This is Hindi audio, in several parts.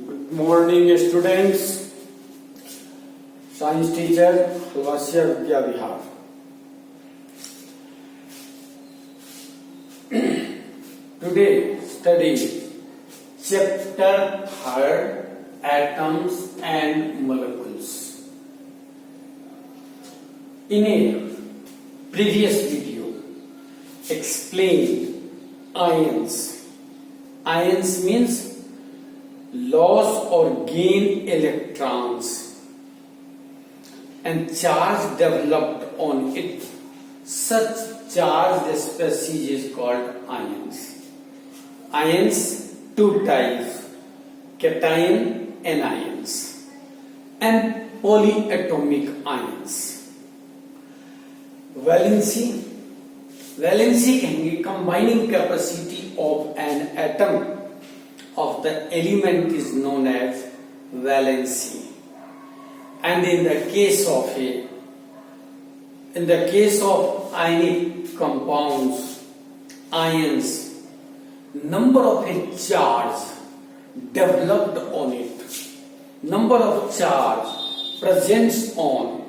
Good morning, students. Science teacher Vasya Vidya Vihar. Today study chapter 3, atoms and molecules. In a previous video, explained ions. Ions means loss or gain electrons and charge developed on it. Such charged species is called ions. Ions, two types, cation anions and polyatomic ions. Valency कहेंगे combining capacity of an atom of the element is known as valency. And in the case of ionic compounds, ions, number of a charge developed on it, number of charge presents on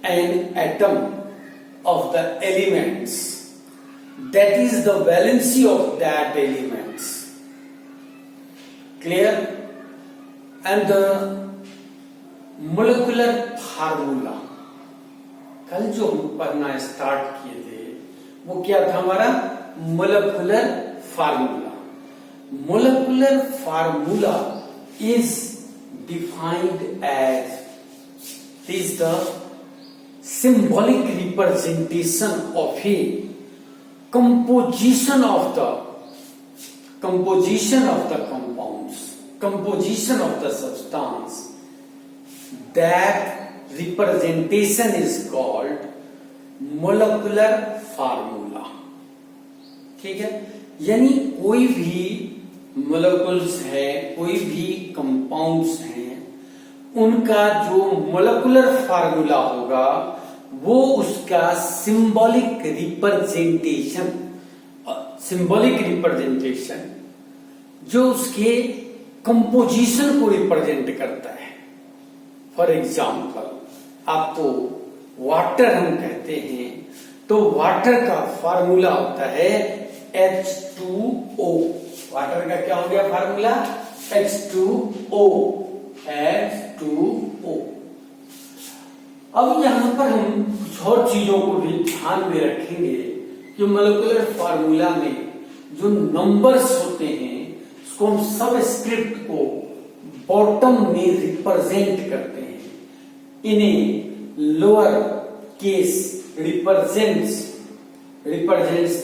an atom of the elements, that is the valency of that elements. Clear? And the molecular formula, कल जो हम पढ़ना स्टार्ट किए थे वो क्या था हमारा molecular formula. Molecular formula is defined as, is the symbolic representation of a composition of the compounds, composition of the substance. That representation is called molecular formula. ठीक है, यानी कोई भी molecules है, कोई भी compounds हैं, उनका जो molecular formula होगा वो उसका symbolic representation जो उसके कंपोजिशन को रिप्रेजेंट करता है. फॉर एग्जाम्पल, आपको वाटर हम कहते हैं तो वाटर का फार्मूला होता है H2O. वाटर का क्या हो गया फार्मूला? H2O. अब यहां पर हम कुछ और चीजों को भी ध्यान में रखेंगे कि मोलेकुलर फार्मूला में जो नंबर्स होते हैं उसको हम सबस्क्रिप्ट को बॉटम में रिप्रेजेंट करते हैं. इन्हें lower case represents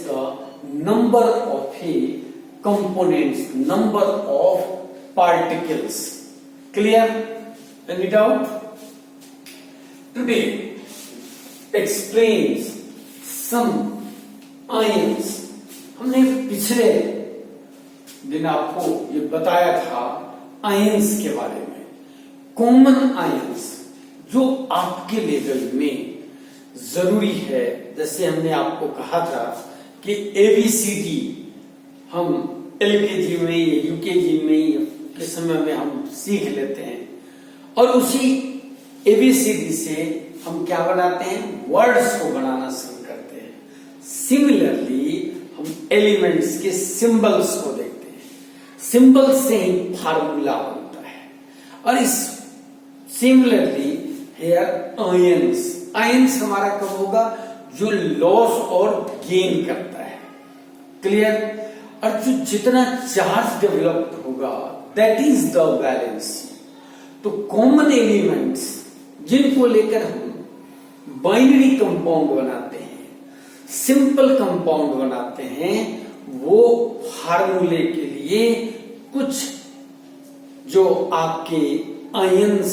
the number of a components, number of particles. Clear? Any doubt? Today explains some ions. हमने पिछले दिन आपको ये बताया था आयंस के बारे में. कॉमन आयंस जो आपके लेवल में जरूरी है, जैसे हमने आपको कहा था कि ABCD हम LKG में या UKG में के समय में हम सीख लेते हैं और उसी ABCD से हम क्या बनाते हैं? वर्ड्स को बनाना शुरू करते हैं. सिमिलरली हम एलिमेंट्स के सिंबल्स को देखते हैं. सिंबल से ही फार्मूला होता है. और इस सिमिलरली हियर आयंस हमारा कब होगा? जो लॉस और गेन करता है. क्लियर? और जो जितना चार्ज डेवलप्ड होगा दैट इज द वैलेंसी. तो कॉमन एलिमेंट्स जिनको लेकर हम बाइनरी कंपाउंड बनाते हैं, सिंपल कंपाउंड बनाते हैं, वो फार्मूले के लिए कुछ जो आपके आयंस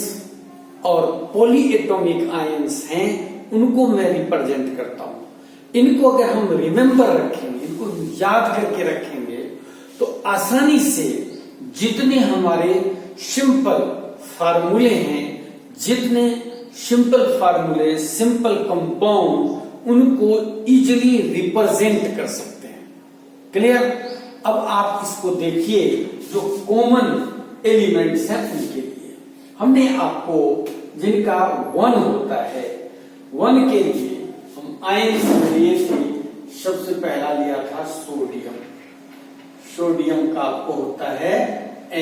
और पॉलीएटॉमिक आयंस हैं उनको मैं रिप्रेजेंट करता हूं. इनको अगर हम रिमेंबर रखेंगे, इनको याद करके रखेंगे तो आसानी से जितने हमारे सिंपल फार्मूले हैं, जितने सिंपल फार्मूले, सिंपल कंपाउंड, उनको इजीली रिप्रेजेंट कर सकते हैं. क्लियर? अब आप इसको देखिए, जो कॉमन एलिमेंट्स हैं उनके लिए। हमने आपको जिनका 1 होता है 1 के लिए हम आयंस लिए थे। सबसे पहला लिया था सोडियम। सोडियम का आपको होता है Na+।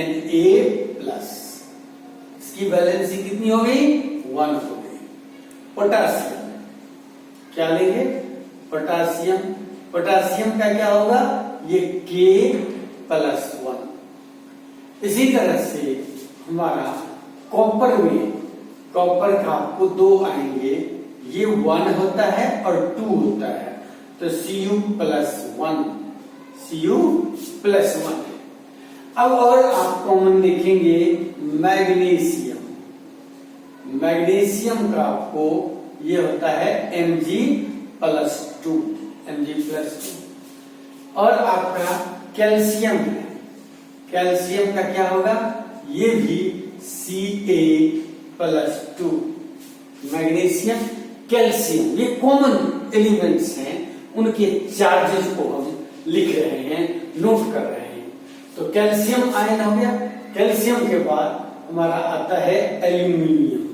इसकी वैलेंसी कितनी हो गई? 1 हो गई। पोटासियम क्या लेंगे? पोटासियम। पोटासियम का क्या होगा? ये K+1। इसी तरह से हमारा कॉपर में, कॉपर का आपको 2 आएंगे, ये 1 होता है और 2 होता है, तो Cu+1। Cu+1। अब और आप कॉमन देखेंगे मैग्नीशियम। मैग्नीशियम का आपको ये होता है Mg+2। और आपका कैल्शियम है। कैल्शियम का क्या होगा? ये भी Ca+2। मैग्नीशियम, कैल्शियम ये कॉमन एलिमेंट्स हैं, उनके चार्जेस को हम लिख रहे हैं, नोट कर रहे हैं। तो कैल्शियम आयन हो गया। कैल्शियम के बाद हमारा आता है एल्यूमिनियम।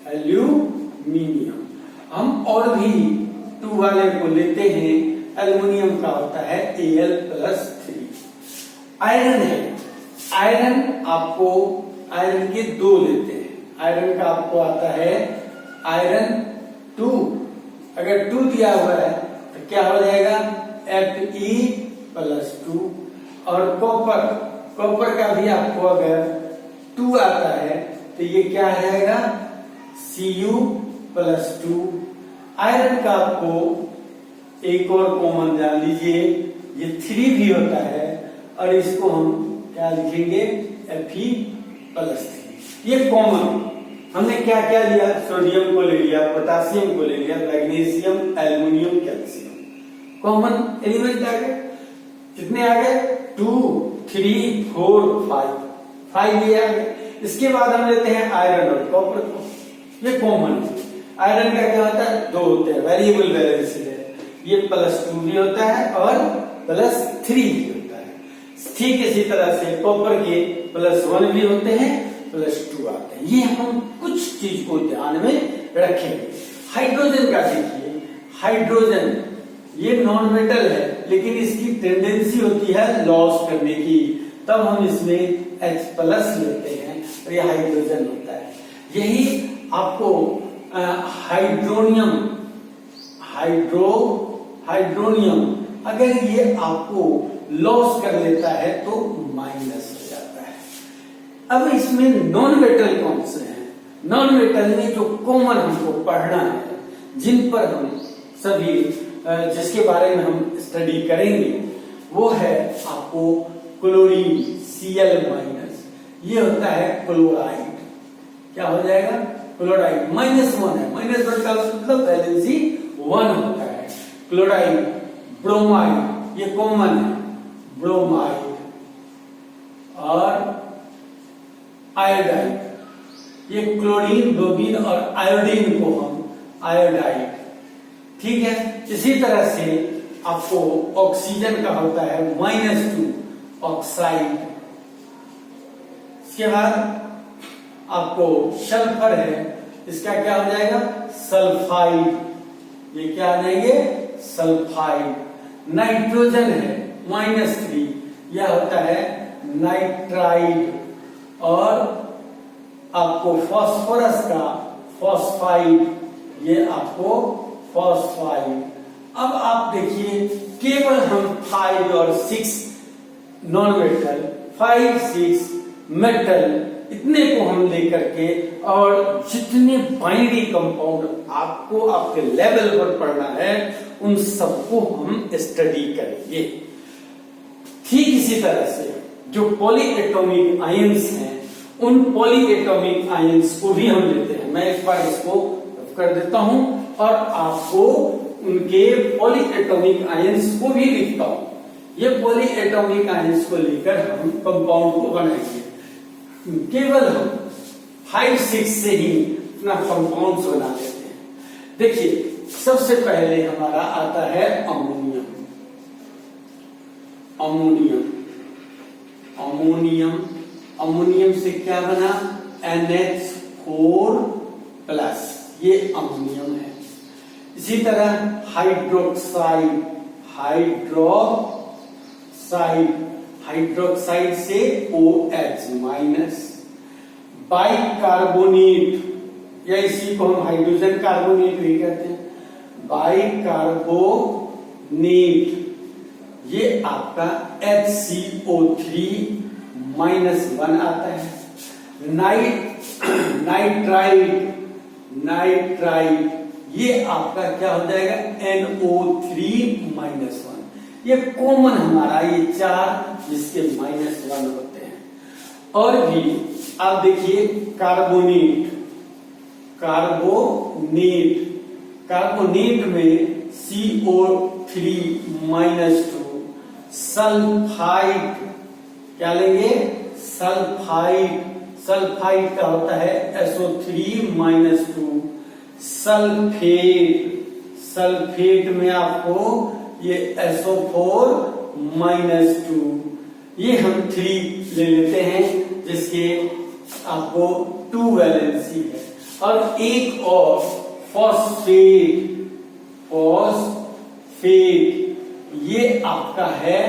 एल्यूमिनियम हम और भी 2 वाले को लेते हैं। एल्यूमिनियम का होता है Al+3। आयरन है। आयरन आपको, आयरन के 2 लेते हैं। आयरन का आपको आता है आयरन 2। अगर 2 दिया हुआ है तो क्या हो जाएगा? Fe+2। और कॉपर, कॉपर का भी आपको अगर 2 आता है तो ये क्या आ जाएगा? Cu+2। आयरन का आपको एक और कॉमन जान लीजिए, ये 3 भी होता है और इसको हम क्या लिखेंगे? Fe+3। ये कॉमन। हमने क्या क्या लिया? सोडियम को ले लिया, पोटासियम को ले लिया, magnesium, aluminium, calcium. Common element आ गए। कितने आ गए? 2, 3, 4, 5 ये आ गए। इसके बाद हम लेते हैं आयरन और कॉपर को। ये कॉमन है। आयरन का क्या होता है? 2 होते हैं, वेरिएबल वैलेंसी है। ये +2 भी होता है और +3 भी होता है। ठीक इसी तरह से कॉपर के +1 भी होते हैं, +2 आते हैं। ये हम कुछ चीज को ध्यान में रखेंगे। हाइड्रोजन का देखिए, हाइड्रोजन ये नॉन मेटल है, लेकिन इसकी टेंडेंसी होती है लॉस करने की, तब हम इसमें H+ लेते हैं और ये हाइड्रोजन होता है। यही आपको हाइड्रोनियम, हाइड्रोनियम अगर ये आपको लॉस कर लेता है तो माइनस हो जाता है। अब इसमें नॉन मेटल कौन से हैं? नॉन मेटल में जो कॉमन हमको पढ़ना है, जिन पर हम सभी जिसके बारे में हम स्टडी करेंगे, वो है आपको क्लोरीन Cl-। ये होता है क्लोराइड। क्या हो जाएगा? क्लोराइड -1 है। -1 का मतलब वैलेंसी 1 होता है। क्लोराइड, ब्रोमाइड ये कॉमन है, ब्रोमाइड। और आयोडाइड, ये क्लोरीन, ब्रोमीन और आयोडीन को हम आयोडाइड। ठीक है। इसी तरह से आपको ऑक्सीजन का होता है -2, ऑक्साइड। इसके बाद आपको सल्फर है, इसका क्या हो जाएगा? सल्फाइड। ये क्या आ जाएंगे? सल्फाइड। नाइट्रोजन है -3, यह होता है नाइट्राइड। और आपको फास्फोरस का फॉस्फाइड, ये आपको फॉस्फाइड। अब आप देखिए, केवल हम 5 और 6 नॉन मेटल, 5, 6 मेटल, इतने को हम लेकर के, और जितने बाइनरी कंपाउंड आपको आपके लेवल पर पढ़ना है उन सबको हम स्टडी करेंगे। ठीक इसी तरह से जो पॉली एटॉमिक आयंस हैं, उन पॉली एटॉमिक आयंस को भी हम लेते हैं। मैं एक बार इसको कर देता हूं और आपको उनके पॉली एटॉमिक आयंस को भी लिखता हूं। ये पॉली एटॉमिक आयंस को लेकर हम कंपाउंड को बनाएंगे। केवल हम 5, 6 से ही अपना कंपाउंड्स बना लेते हैं। देखिए, सबसे पहले हमारा आता है अमोनियम। अमोनियम, अमोनियम अमोनियम से क्या बना, NH4 प्लस, ये अमोनियम है। इसी तरह हाइड्रोक्साइड, हाइड्रोक्साइड से OH माइनस, बाइकार्बोनेट, या इसी को हम हाइड्रोजन कार्बोनेट भी कहते हैं, बाइकार्बोनेट, ये आपका HCO3 -1 आता है। नाइट्राइड, ये आपका क्या हो जाएगा, NO3-1। ये कॉमन हमारा ये 4 जिसके -1 होते हैं। और भी आप देखिए कार्बोनेट में CO3-2, सल्फाइड, क्या लेंगे, सल्फाइड का होता है SO3-2, सल्फेट में आपको ये SO4-2, ये हम 3 ले लेते हैं जिसके आपको 2 वैलेंसी है। और एक और फॉस्फेट, ये आपका है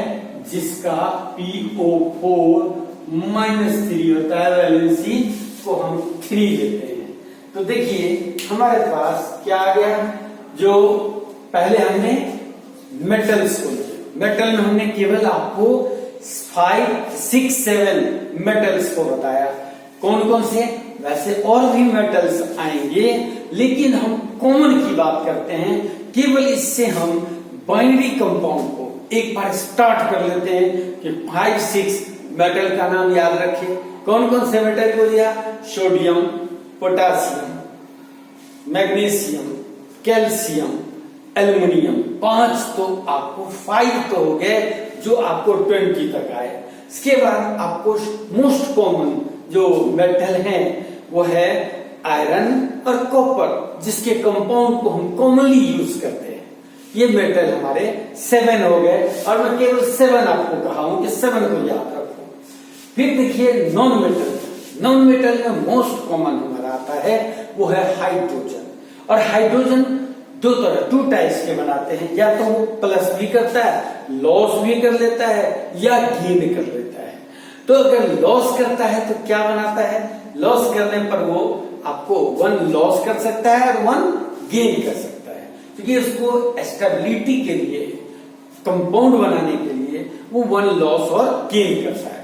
जिसका PO4-3 होता है, वैलेंसी को हम 3 लेते हैं। तो देखिए हमारे पास क्या आ गया, जो पहले हमने मेटल्स को लिया, मेटल में हमने केवल आपको 5, 6, 7 मेटल्स को बताया। कौन कौन से, वैसे और भी मेटल्स आएंगे, लेकिन हम कॉमन की बात करते हैं। केवल इससे हम बाइनरी कंपाउंड को एक बार स्टार्ट कर लेते हैं कि 5, 6 मेटल का नाम याद रखें। कौन कौन से मेटल को लिया, sodium, potassium, magnesium, calcium, aluminium, 5 तो आपको 5 तो हो गए जो आपको 20 तक आए। इसके बाद आपको मोस्ट कॉमन जो मेटल है वो है आयरन और कॉपर, जिसके कंपाउंड को हम कॉमनली यूज करते हैं। ये मेटल हमारे 7 हो गए, और मैं केवल 7 आपको कहा हूं कि 7 को याद रखो। फिर देखिए नॉन मेटल में मोस्ट कॉमन हमारा आता है वो है हाइड्रोजन। और हाइड्रोजन 2 टाइप्स के बनाते हैं, या तो वो प्लस भी करता है, लॉस भी कर लेता है, या गेन कर लेता है। तो अगर लॉस करता है तो क्या बनाता है, लॉस करने पर वो आपको 1 लॉस कर सकता है और 1 गेन कर सकता है, क्योंकि उसको स्टेबिलिटी के लिए, कंपाउंड बनाने के लिए वो 1 लॉस और गेन करता है।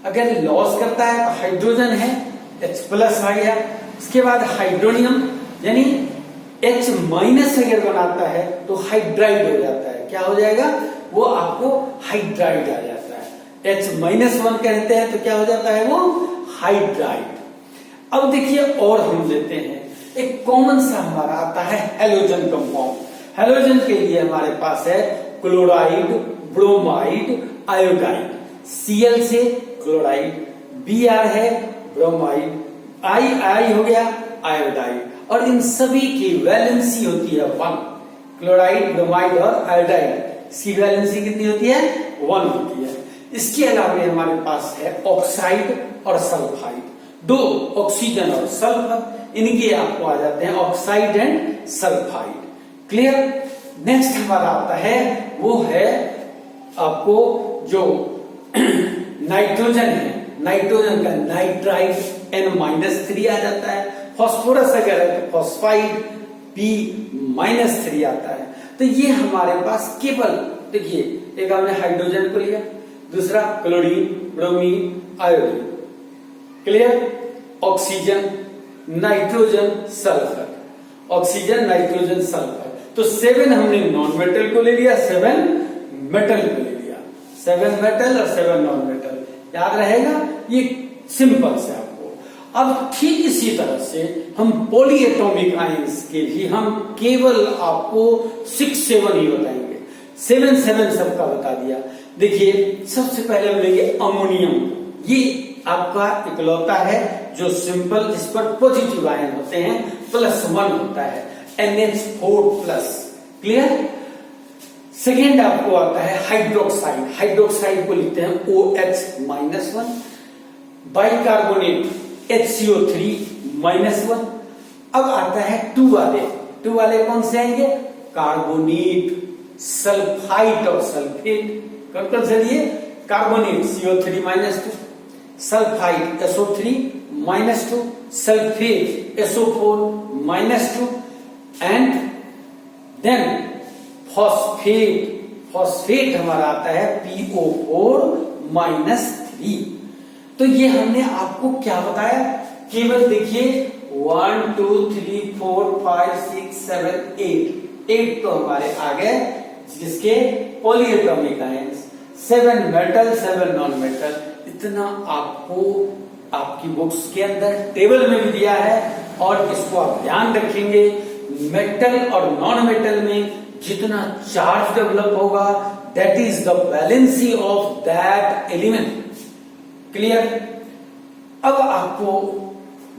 अगर लॉस करता है तो हाइड्रोजन है, H+ आ गया। इसके बाद हाइड्रोनियम यानी H- अगर बनाता है तो हाइड्राइड हो जाता है। क्या हो जाएगा, वो आपको हाइड्राइड आ जाता है। H-1 कहते हैं तो क्या हो जाता है, वो हाइड्राइड। अब देखिए और हम लेते हैं एक कॉमन सा हमारा आता है हेलोजन कंपाउंड। हेलोजन के लिए हमारे पास है क्लोराइड, ब्रोमाइड, आयोडाइड। Cl से क्लोराइड, Br है ब्रोमाइड, I हो गया आयोडाइड। और इन सभी की वैलेंसी होती है 1। क्लोराइड, ब्रोमाइड और आयोडाइड, इसकी वैलेंसी कितनी होती है, 1 होती है। इसके अलावा हमारे पास है ऑक्साइड और सल्फाइड, 2 ऑक्सीजन और सल्फर, इनके आपको आ जाते हैं oxide and sulphide. Clear. Next हमारा आता है वो है आपको जो नाइट्रोजन है, नाइट्रोजन का नाइट्राइड N-3 आ जाता है। फास्फोरस अगर है तो फॉस्फाइड P-3 आता है। तो ये हमारे पास केवल देखिए, एक हमने हाइड्रोजन को लिया, दूसरा chlorine, bromine, iodine. Clear. Oxygen, nitrogen, sulphur, oxygen, nitrogen, sulphur. तो 7 हमने नॉन मेटल को ले लिया, 7 मेटल को ले लिया, 7 मेटल और 7 नॉन मेटल। याद रहेगा ये सिंपल से आपको। अब ठीक इसी तरह से हम पॉलीएटॉमिक आयंस के भी हम केवल आपको 6-7 ही बताएंगे। 7 सबका बता दिया। देखिए सबसे पहले हम लेंगे अमोनियम। ये आपका इकलौता है जो सिंपल, जिस पर पॉजिटिव आयन होते हैं, +1 होता है, NH4+। क्लियर। सेकेंड आपको आता है हाइड्रोक्साइड। हाइड्रोक्साइड को लिखते हैं OH-1। Bicarbonate HCO3-1। अब आता है 2 वाले कौन से आएंगे? कार्बोनेट, सल्फाइड और सल्फेट। कौन से लिए? Carbonate CO3-2, sulphide SO3-2, sulphate SO4-2 and then phosphate हमारा आता है PO4-3। तो ये हमने आपको क्या बताया? केवल देखिए 1 2 3 4 5 6 7 8 तो हमारे आ गए, जिसके polyatomic ions, 7 metal 7 non metal. इतना आपको आपकी बुक्स के अंदर टेबल में भी दिया है, और इसको आप ध्यान रखेंगे, मेटल और नॉन मेटल में जितना चार्ज डेवलप होगा, that is the valency of that element. Clear? अब आपको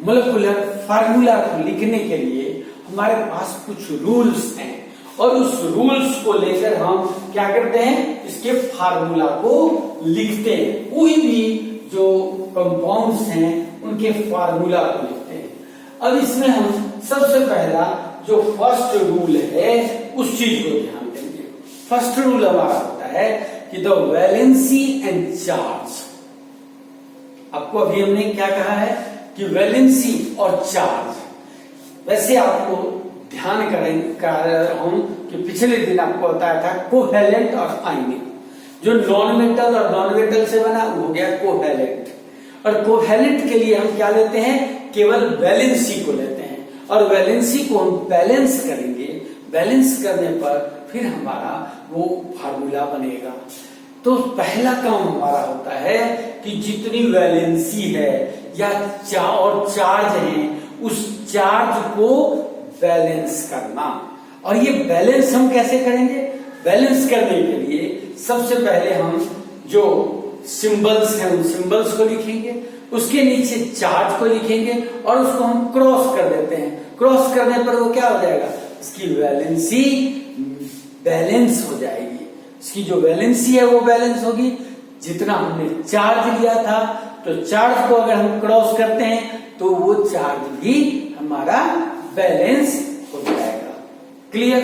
मोलेकुलर फार्मूला को लिखने के लिए हमारे पास कुछ रूल्स हैं, और उस रूल्स को लेकर हम क्या करते हैं? इसके फार्मूला को लिखते हैं। कोई भी जो कंपाउंड्स हैं उनके फार्मूला को लिखते हैं। अब इसमें हम सबसे पहला जो फर्स्ट रूल है उस चीज को ध्यान देंगे। फर्स्ट रूल हमारा होता है कि द वैलेंसी एंड चार्ज। आपको अभी हमने क्या कहा है कि वैलेंसी और चार्ज। वैसे आपको ध्यान करें हम कि पिछले दिन आपको बताया था कोहेलेंट और आयनिक। जो नॉन मेटल और नॉन मेटल से बना वो हो गया कोहेलेंट, और कोहेलेंट के लिए हम क्या लेते हैं? केवल वैलेंसी को लेते हैं, और वैलेंसी को हम बैलेंस करेंगे। बैलेंस करने पर फिर हमारा वो फार्मूला बनेगा। तो पहला काम हमारा होता है कि जितनी वैलेंसी है या और चार्ज है, उस चार्ज को बैलेंस करना। और ये बैलेंस हम कैसे करेंगे? बैलेंस करने के लिए सबसे पहले हम जो सिंबल्स हैं उन सिंबल्स को लिखेंगे, उसके नीचे चार्ज को लिखेंगे, और उसको हम क्रॉस कर देते हैं। क्रॉस करने पर वो क्या हो जाएगा? इसकी वैलेंसी बैलेंस हो जाएगी। इसकी जो वैलेंसी है वो बैलेंस होगी। जितना हमने चार्ज लिया था, तो चार्ज को अगर हम क्रॉस करते हैं तो वो चार्ज भी हमारा बैलेंस हो जाएगा। क्लियर?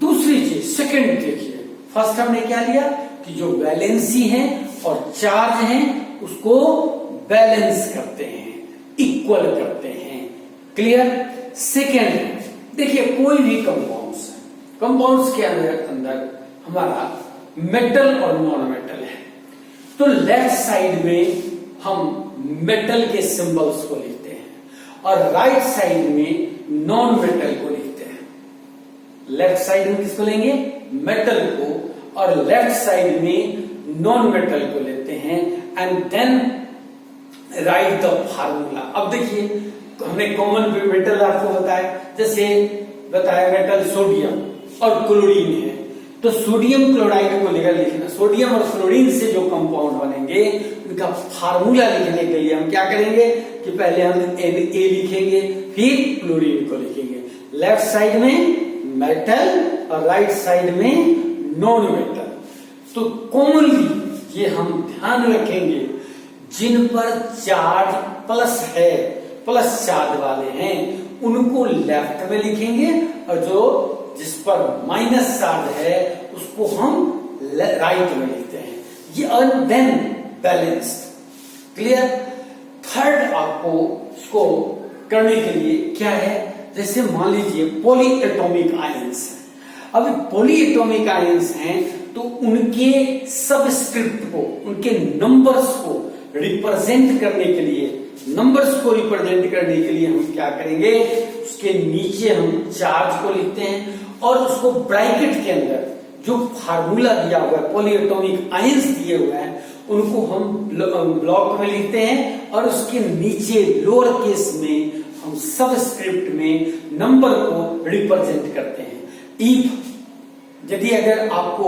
दूसरी चीज सेकंड देखिए, फर्स्ट हमने क्या लिया कि जो वैलेंसी है और चार्ज है उसको बैलेंस करते हैं, इक्वल करते हैं। क्लियर? सेकंड देखिए, कोई भी कंपाउंड्स के अंदर हमारा मेटल और नॉन मेटल है, तो लेफ्ट साइड में हम मेटल के सिंबल्स को लिखते हैं, और राइट साइड में नॉन मेटल को लिखते हैं। लेफ्ट साइड में किसको लेंगे? मेटल को, और लेफ्ट साइड में नॉन मेटल को लेते हैं, and then write the formula. अब देखिए, हमने कॉमन मेटल आपको बताया, जैसे बताया मेटल सोडियम और क्लोरीन है, तो सोडियम क्लोराइड को लेकर लिखना। सोडियम और क्लोरीन से जो कंपाउंड बनेंगे उनका फार्मूला लिखने के लिए हम क्या करेंगे कि पहले हम ए लिखेंगे, फिर क्लोरीन को लिखेंगे। लेफ्ट साइड में मेटल और राइट साइड में नॉन मेटल। तो कॉमनली ये हम ध्यान रखेंगे, जिन पर चार्ज प्लस है, प्लस चार्ज वाले हैं, उनको लेफ्ट में लिखेंगे, और जो जिस पर माइनस चार्ज है उसको हम राइट में लिखते हैं। ये और देन बैलेंस्ड। क्लियर? थर्ड आपको इसको करने के लिए क्या है, जैसे मान लीजिए पॉली एटॉमिक आयंस है। अब पॉली एटॉमिक आयंस हैं तो उनके सबस्क्रिप्ट को, उनके नंबर्स को रिप्रेजेंट करने के लिए, हम क्या करेंगे, उसके नीचे हम चार्ज को लिखते हैं, और उसको ब्रैकेट के अंदर जो फार्मूला दिया हुआ है, पॉली एटॉमिक आयंस दिए हुए हैं, उनको हम ब्लॉक में लिखते हैं, और उसके नीचे लोअर केस में हम सबस्क्रिप्ट में नंबर को रिप्रेजेंट करते हैं। इफ यदि अगर आपको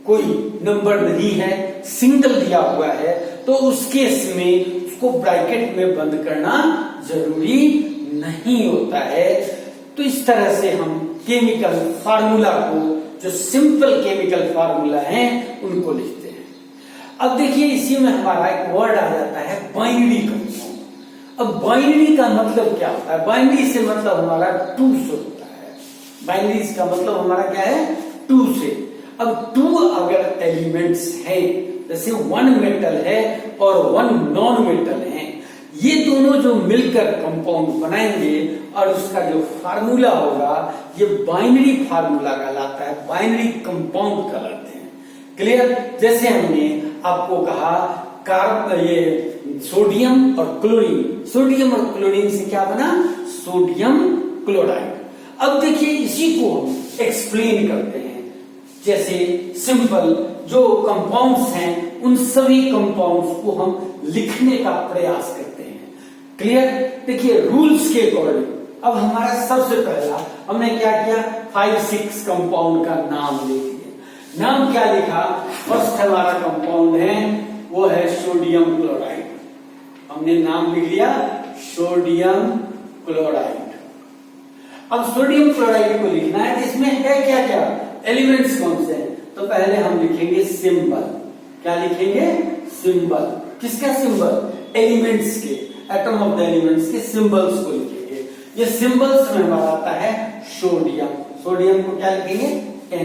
कोई नंबर नहीं है, सिंगल दिया हुआ है, तो उस केस में उसको ब्रैकेट में बंद करना जरूरी नहीं होता है। तो इस तरह से हम केमिकल फार्मूला को, जो सिंपल केमिकल फार्मूला हैं, उनको लिखते हैं। अब देखिए, इसी में हमारा एक वर्ड आ जाता है बाइनरी कंपाउंड। अब बाइनरी का मतलब क्या होता है? बाइनरी से मतलब हमारा टू से होता है। बाइनरी का मतलब हमारा क्या है? टू से। अब टू अगर एलिमेंट्स हैं, जैसे वन मेटल है और वन नॉन मेटल है, ये दोनों जो मिलकर कंपाउंड बनाएंगे और उसका जो फार्मूला होगा ये बाइनरी फार्मूला कहलाता है, बाइनरी कंपाउंड कहलाते हैं। क्लियर? जैसे हमने आपको कहा ये सोडियम और क्लोरीन, सोडियम और क्लोरीन से क्या बना? Sodium chloride. अब देखिए इसी को हम एक्सप्लेन करते हैं, जैसे सिंपल जो कंपाउंड्स हैं उन सभी कंपाउंड्स को हम लिखने का प्रयास करते हैं। क्लियर? देखिए रूल्स के अकॉर्डिंग अब हमारा सबसे पहला हमने क्या किया? 5-6 कंपाउंड का नाम लिख दिया। नाम क्या लिखा? फर्स्ट हमारा कंपाउंड है वो है सोडियम क्लोराइड। हमने नाम लिख लिया सोडियम क्लोराइड। अब सोडियम क्लोराइड को लिखना है, इसमें है क्या क्या एलिमेंट्स कौन से हैं? तो पहले हम लिखेंगे सिंबल। क्या लिखेंगे? सिंबल। किसका सिंबल? एलिमेंट्स के, एटम ऑफ द एलिमेंट्स के सिंबल्स को लिखेंगे। ये सिंबल्स में हमारा आता है सोडियम। सोडियम को क्या लिखेंगे? Na।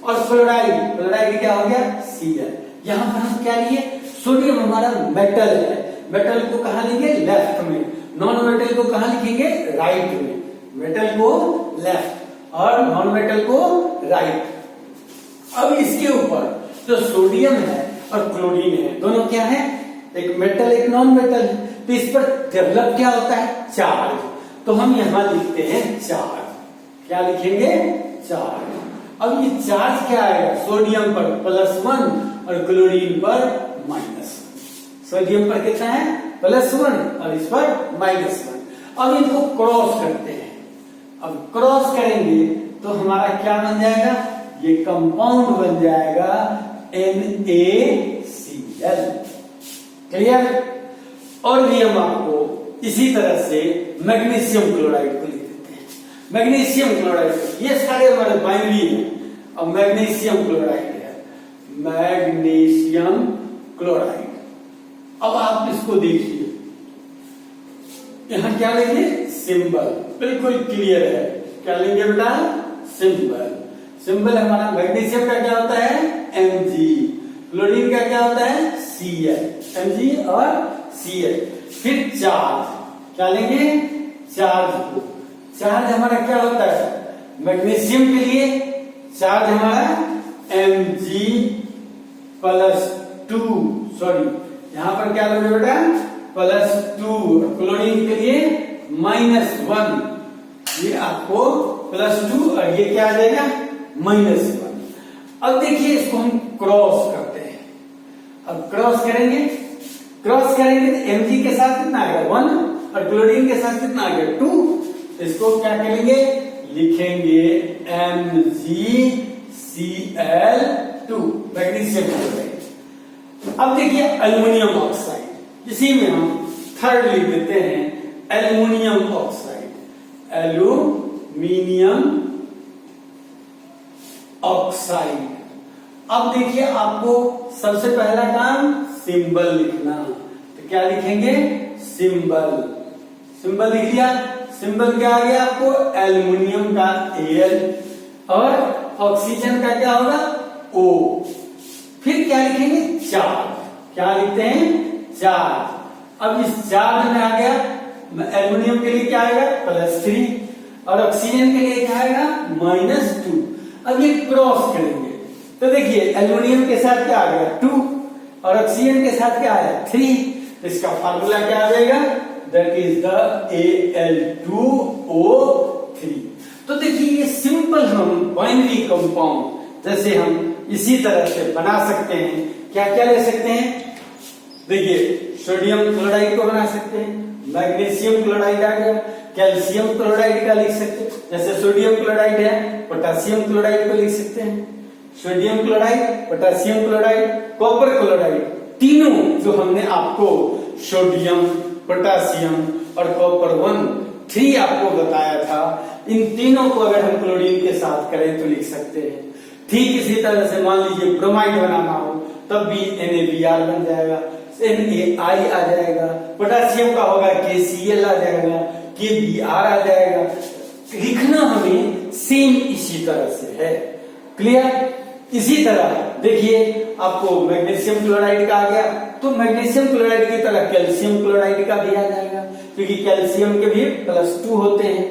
और क्लोराइड, क्लोराइड क्या हो गया? Cl। यहां पर हम क्या लिए? सोडियम हमारा मेटल है, मेटल को कहां लिखेंगे? लेफ्ट में। नॉन मेटल को कहां लिखेंगे? राइट में। मेटल को लेफ्ट और नॉन मेटल को राइट। अब इसके ऊपर जो सोडियम है और क्लोरीन है, दोनों क्या है? एक मेटल एक नॉन मेटल है, तो इस पर डेवलप क्या होता है? चार्ज। तो हम यहां लिखते हैं चार्ज। क्या लिखेंगे? चार्ज। अब ये चार्ज क्या आएगा? सोडियम पर +1 और क्लोरीन पर -1। सोडियम पर कितना है? +1 और इस पर -1। अब इनको क्रॉस करते हैं। अब क्रॉस करेंगे तो हमारा क्या बन जाएगा? ये कंपाउंड बन जाएगा NaCl। क्लियर? और भी हम आपको इसी तरह से मैग्नीशियम क्लोराइड को लिख देते हैं। मैग्नीशियम क्लोराइड, ये सारे हमारे बाइनरी है। अब मैग्नीशियम क्लोराइड है, मैग्नीशियम क्लोराइड। अब आप इसको देखिए, यहां क्या लेंगे? सिंबल। बिल्कुल क्लियर है। क्या लेंगे बेटा? सिंबल। सिंबल हमारा मैग्नीशियम का क्या होता है? Mg। क्लोरीन का क्या होता है? Cl। Mg और Cl। फिर चार्ज, क्या लेंगे? चार्ज। चार्ज हमारा क्या होता है? मैग्नीशियम के लिए चार्ज हमारा Mg+2, सॉरी यहां पर क्या लोगे बेटा? +2। क्लोरीन के लिए -1। ये आपको +2 और ये क्या आ जाएगा? -1। अब देखिए इसको हम क्रॉस करते हैं। अब क्रॉस करेंगे, क्रॉस करेंगे तो Mg के साथ कितना आएगा? 1 और क्लोरीन के साथ कितना आ गया? 2। इसको क्या करेंगे? लिखेंगे MgCl2, मैग्नीशियम क्लोराइड। अब देखिए एल्युमिनियम ऑक्साइड, इसी में हम थर्ड लिख देते हैं एल्युमिनियम ऑक्साइड। Aluminium oxide. अब देखिए आपको सबसे पहला काम सिंबल लिखना, तो क्या लिखेंगे? सिंबल। सिंबल लिख लिया। सिंबल क्या आ गया आपको? एल्युमिनियम का Al और ऑक्सीजन का क्या होगा? O। फिर क्या लिखेंगे? चार्ज। क्या लिखते हैं? चार्ज। अब इस चार्ज में आ गया, एल्युमिनियम के लिए क्या आएगा? +3 और ऑक्सीजन के लिए क्या आएगा? -2। अब ये क्रॉस करेंगे तो देखिए एल्युमिनियम के साथ क्या आ गया? 2 और ऑक्सीजन के साथ क्या आया? 3। इसका फार्मूला क्या आ जाएगा? That is the Al2O3। तो देखिए ये सिंपल हम बाइनरी कंपाउंड जैसे हम इसी तरह से बना सकते हैं। क्या क्या ले सकते हैं? देखिए सोडियम क्लोराइड को बना सकते हैं, मैग्नीशियम क्लोराइड आ गया, कैल्शियम क्लोराइड का लिख सकते हैं, जैसे सोडियम क्लोराइड है, पोटेशियम क्लोराइड को लिख सकते हैं। Sodium chloride, potassium chloride, copper chloride, तीनों जो हमने आपको सोडियम, पोटेशियम और कॉपर 1-3 आपको बताया था, इन तीनों को अगर हम क्लोरीन के साथ करें तो लिख सकते हैं। ठीक इसी तरह से मान लीजिए ब्रोमाइड बनाना हो तब भी NaBr बन जाएगा, NaI आ जाएगा, पोटासियम का होगा KCl आ जाएगा, KBr आ जाएगा। लिखना हमें सेम इसी तरह से है। क्लियर? इसी तरह देखिए आपको मैग्नीशियम क्लोराइड का आ गया, तो मैग्नीशियम क्लोराइड की तरह कैल्शियम क्लोराइड का भी आ जाएगा, क्योंकि कैल्शियम के भी +2 होते हैं।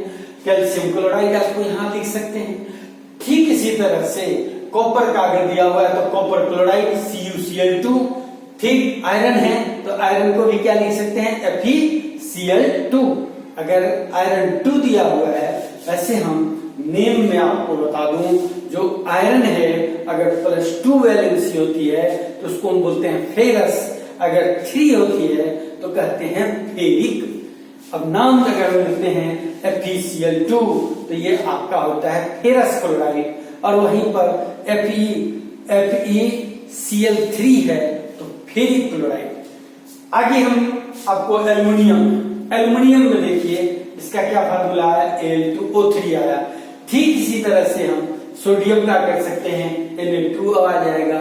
कैल्शियम क्लोराइड आपको यहां लिख सकते हैं। ठीक इसी तरह से कॉपर का अगर दिया हुआ है तो कॉपर क्लोराइड CuCl2। ठीक, आयरन है तो आयरन को भी क्या लिख सकते हैं, FeCl2। अगर आयरन 2 दिया हुआ है, वैसे हम नेम में आपको बता दूं, जो आयरन है अगर +2 वैलेंसी होती है तो उसको हम बोलते हैं फेरस, अगर 3 होती है तो कहते हैं फेरिक। अब नाम अगर लिखते हैं FeCl2 तो ये आपका होता है फेरस क्लोराइड, और वहीं पर FeCl3 है तो फेरिक क्लोराइड। आगे हम आपको एल्युमिनियम में देखिए इसका क्या फार्मूला है, Al2O3 आया। ठीक इसी तरह से हम सोडियम का कर सकते हैं, Na2O आ जाएगा।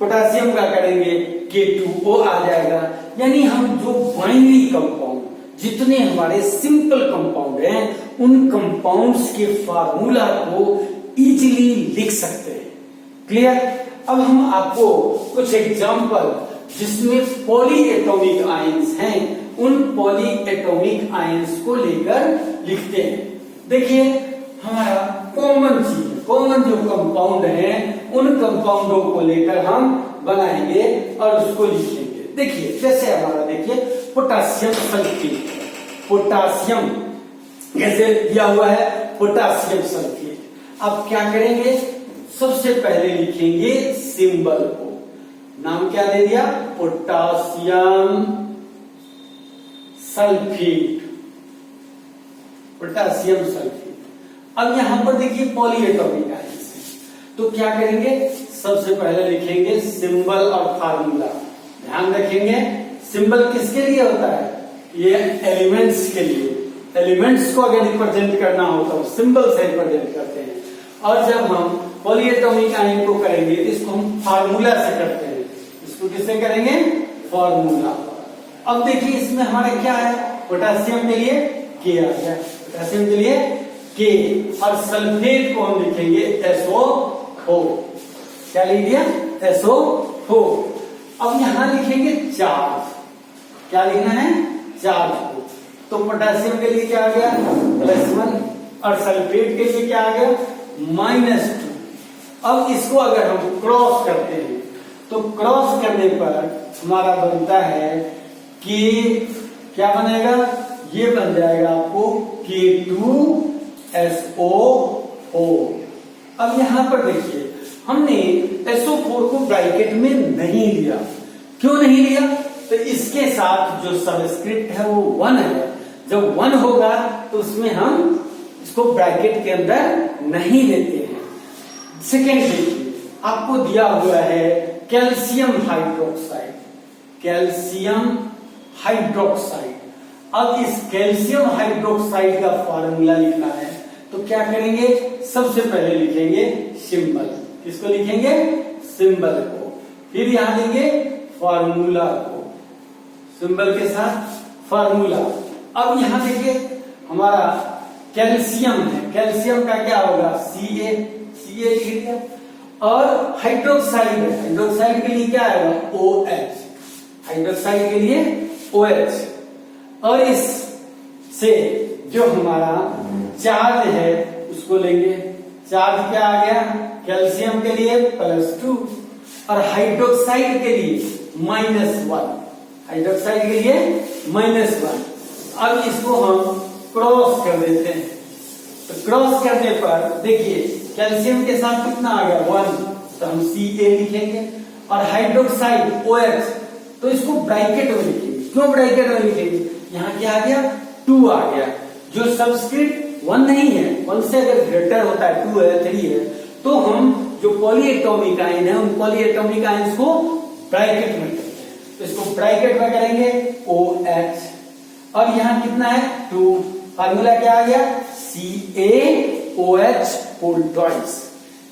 पोटासियम का करेंगे K2O आ जाएगा। यानी हम जो बाइनरी कंपाउंड, जितने हमारे सिंपल कंपाउंड हैं, उन कंपाउंड्स के फार्मूला को इजीली लिख सकते हैं। क्लियर? अब हम आपको कुछ एग्जांपल जिसमें पॉली एटॉमिक आयंस हैं, उन पॉली एटॉमिक आयंस को लेकर लिखते हैं। देखिए हमारा कॉमन जो कंपाउंड है, उन कंपाउंडों को लेकर हम बनाएंगे और उसको लिखेंगे। देखिए जैसे हमारा देखिए पोटासियम सल्फेट, पोटासियम कैसे दिया हुआ है, पोटासियम सल्फेट। अब क्या करेंगे, सबसे पहले लिखेंगे सिंबल को। नाम क्या दे दिया, पोटासियम सल्फेट, पोटासियम सल्फेट। अब यहां पर देखिए पॉलीएटॉमिक आयंस है, तो क्या करेंगे, सबसे पहले लिखेंगे सिंबल और फार्मूला। ध्यान रखेंगे सिंबल किसके लिए होता है, ये एलिमेंट्स के लिए। एलिमेंट्स को अगर रिप्रेजेंट करना हो तो सिंबल से रिप्रेजेंट करते हैं, और जब हम पॉलीएटॉमिक आयन को करेंगे तो इसको हम फार्मूला से करते हैं। इसको किससे करेंगे, फार्मूला। अब देखिए इसमें हमारे क्या है, पोटासियम के लिए K आ गया, पोटासियम के लिए K, और सल्फेट को हम लिखेंगे SO4। क्या लिख दिया, SO4। अब यहां लिखेंगे चार्ज, क्या लिखना है, चार्ज को। तो पोटासियम के लिए क्या आ गया, +1, और सल्फेट के लिए क्या आ गया, -2। अब इसको अगर हम क्रॉस करते हैं तो क्रॉस करने पर हमारा बनता है कि क्या बनेगा, ये बन जाएगा आपको K2SO4। अब यहां पर देखिए हमने SO4 को ब्रैकेट में नहीं लिया। क्यों नहीं लिया, तो इसके साथ जो सबस्क्रिप्ट है वो 1 है। जब 1 होगा तो उसमें हम इसको ब्रैकेट के अंदर नहीं लेते हैं। सेकेंड देखिए आपको दिया हुआ है कैल्शियम हाइड्रोक्साइड, कैल्शियम हाइड्रोक्साइड। अब इस कैल्शियम हाइड्रोक्साइड का फार्मूला लिखना है, तो क्या करेंगे, सबसे पहले लिखेंगे सिंबल। किसको लिखेंगे, सिंबल को, फिर यहां लेंगे फार्मूला को, सिंबल के साथ फार्मूला। अब यहां देखिए हमारा कैल्शियम है, कैल्शियम का क्या होगा, Ca लिख दिया, और हाइड्रोक्साइड है, हाइड्रोक्साइड के लिए क्या आएगा, OH, हाइड्रोक्साइड के लिए OH। और इस से जो हमारा चार्ज है उसको लेंगे, चार्ज क्या आ गया, कैल्शियम के लिए +2 और हाइड्रोक्साइड के लिए -1, हाइड्रोक्साइड के लिए -1। अब इसको हम क्रॉस कर देते हैं, तो क्रॉस करने पर देखिए कैल्शियम के साथ कितना आ गया, 1, तो हम Ca लिखेंगे, और हाइड्रोक्साइड OH, तो इसको ब्रैकेट में लिखेंगे। क्यों ब्रैकेट में लिखेंगे, यहाँ क्या आ गया, 2 आ गया। जो सबस्क्रिप्ट 1 नहीं है, 1 से अगर ग्रेटर होता है, 2 है, 3 है, तो हम जो पॉलीएटॉमिक आयन है उन पॉलीएटॉमिक आयंस को ब्रैकेट में करते हैं। तो इसको ब्रैकेट में करेंगे OH, और यहाँ कितना है, 2। फार्मूला क्या आ गया, CaOH होल ट्वाइस।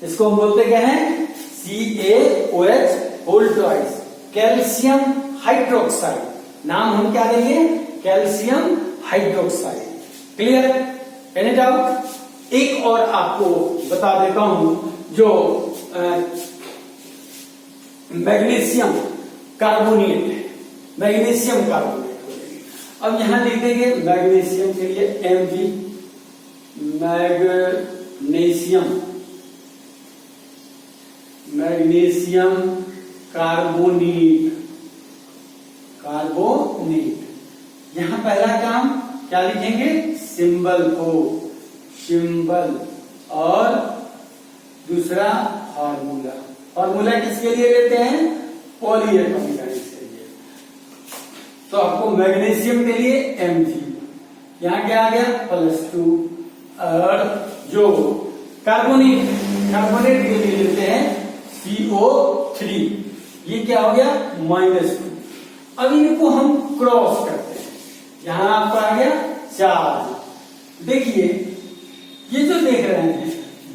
इसको हम बोलते क्या है, CaOH whole twice. Calcium hydroxide. नाम हम क्या देंगे? Calcium hydroxide. Clear? Any doubt? एक और आपको बता देता हूं, जो मैग्नीशियम कार्बोनेट है, मैग्नीशियम कार्बोनेट हो जाएगी। अब यहां लिख देंगे मैग्नीशियम के लिए Mg, मैग्नीशियम कार्बोनेट, यहां पहला काम क्या लिखेंगे? सिंबल को, सिंबल, और दूसरा फार्मूला। फार्मूला किसके लिए लेते हैं? पॉलीएटॉमिक आयंस के लिए। तो आपको मैग्नीशियम के लिए Mg, यहां क्या आ गया? +2, और जो कार्बोनेट के लिए लेते हैं CO3, ये क्या हो गया? -2। अब इनको हम क्रॉस करते हैं, यहां आपको आ गया चार्ज। देखिए ये जो देख रहे हैं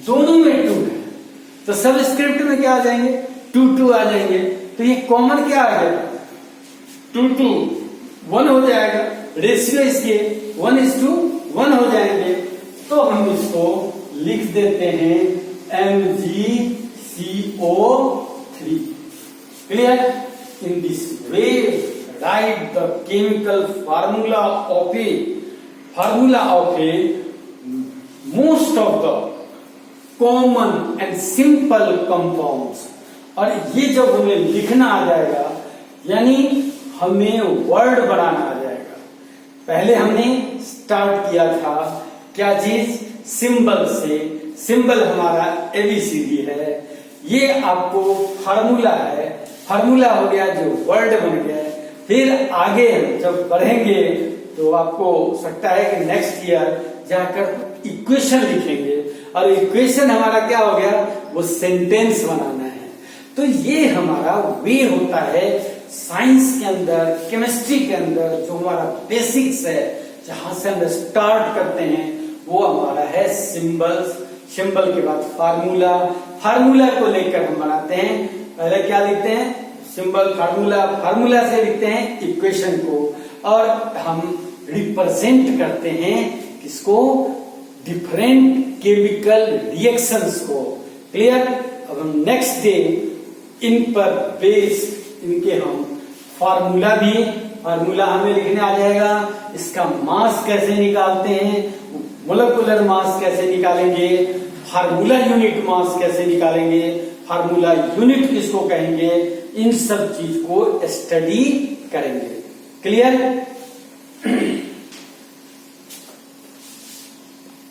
दोनों में 2 है, तो सबस्क्रिप्ट में क्या आ जाएंगे? 2 आ जाएंगे। तो ये कॉमन क्या आ गया? 2 1 हो जाएगा। रेशियो इसके 1:1 हो जाएंगे। तो हम इसको लिख देते हैं MgCO3। Clear? In this way, write the chemical formula of a most of the common and simple compounds। और ये जब हमें लिखना आ जाएगा, यानी हमें वर्ड बनाना आ जाएगा। पहले हमने स्टार्ट किया था क्या चीज? सिंबल से। सिंबल हमारा ABCD है, ये आपको फार्मूला है, फार्मूला हो गया जो वर्ड बन गया। फिर आगे जब बढ़ेंगे तो आपको सकता है कि नेक्स्ट ईयर जाकर इक्वेशन लिखेंगे, और इक्वेशन हमारा क्या हो गया? वो सेंटेंस बनाना है। तो ये हमारा वे होता है साइंस के अंदर, केमिस्ट्री के अंदर, जो हमारा बेसिक्स है, जहां से हम स्टार्ट करते हैं, वो हमारा है सिंबल्स। सिंबल के बाद फार्मूला, फार्मूला को लेकर हम बनाते हैं। पहले क्या लिखते हैं? सिंबल, फार्मूला, फार्मूला से लिखते हैं इक्वेशन को, और हम रिप्रेजेंट करते हैं किसको? डिफरेंट केमिकल रिएक्शंस को। क्लियर? अब हम नेक्स्ट डे इन पर बेस इनके हम फार्मूला हमें लिखने आ जाएगा। इसका मास कैसे निकालते हैं, मोलेकुलर मास कैसे निकालेंगे, फार्मूला यूनिट मास कैसे निकालेंगे, फार्मूला यूनिट किसको कहेंगे, इन सब चीज को स्टडी करेंगे। क्लियर?